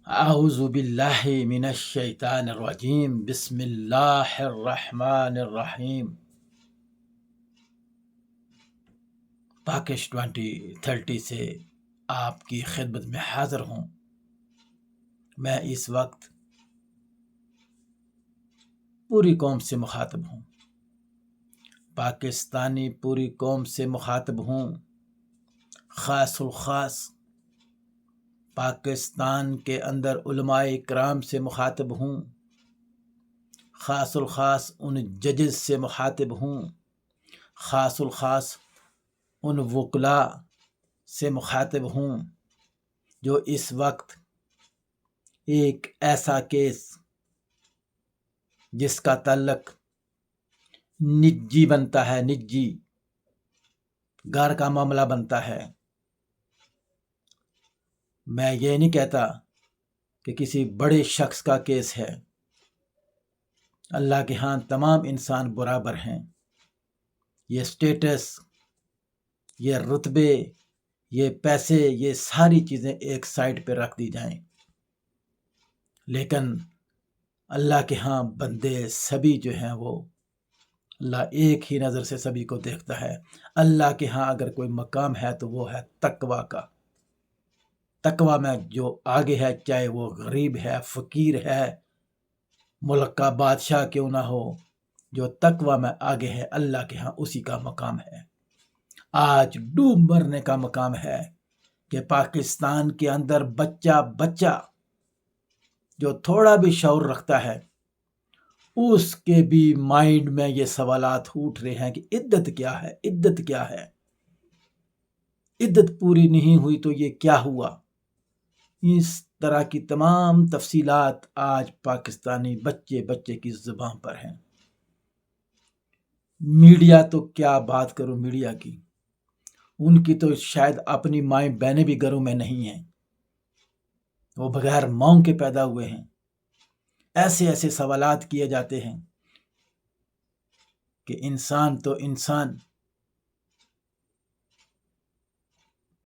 اعوذ باللہ من الشیطان الرجیم بسم اللہ الرحمن الرحیم۔ پاکش 2030 سے آپ کی خدمت میں حاضر ہوں۔ میں اس وقت پوری قوم سے مخاطب ہوں، پاکستانی پوری قوم سے مخاطب ہوں، خاص الخاص پاکستان کے اندر علماء کرام سے مخاطب ہوں، خاص الخاص ان ججز سے مخاطب ہوں، خاص الخاص ان وکلاء سے مخاطب ہوں جو اس وقت ایک ایسا کیس جس کا تعلق نجی بنتا ہے، نجی گھر کا معاملہ بنتا ہے۔ میں یہ نہیں کہتا کہ کسی بڑے شخص کا کیس ہے، اللہ کے ہاں تمام انسان برابر ہیں۔ یہ سٹیٹس، یہ رتبے، یہ پیسے، یہ ساری چیزیں ایک سائڈ پہ رکھ دی جائیں، لیکن اللہ کے ہاں بندے سبھی جو ہیں وہ اللہ ایک ہی نظر سے سبھی کو دیکھتا ہے۔ اللہ کے ہاں اگر کوئی مقام ہے تو وہ ہے تقوی کا۔ تقوی میں جو آگے ہے، چاہے وہ غریب ہے، فقیر ہے، ملک کا بادشاہ کیوں نہ ہو، جو تقوی میں آگے ہے اللہ کے ہاں اسی کا مقام ہے۔ آج ڈوب مرنے کا مقام ہے کہ پاکستان کے اندر بچہ جو تھوڑا بھی شعور رکھتا ہے اس کے بھی مائنڈ میں یہ سوالات اٹھ رہے ہیں کہ عدت کیا ہے، عدت کیا ہے، عدت پوری نہیں ہوئی تو یہ کیا ہوا۔ اس طرح کی تمام تفصیلات آج پاکستانی بچے کی زبان پر ہیں۔ میڈیا تو کیا بات کروں، میڈیا کی، ان کی تو شاید اپنی مائیں بہنیں بھی گھروں میں نہیں ہیں، وہ بغیر ماؤں کے پیدا ہوئے ہیں۔ ایسے سوالات کیے جاتے ہیں کہ انسان تو انسان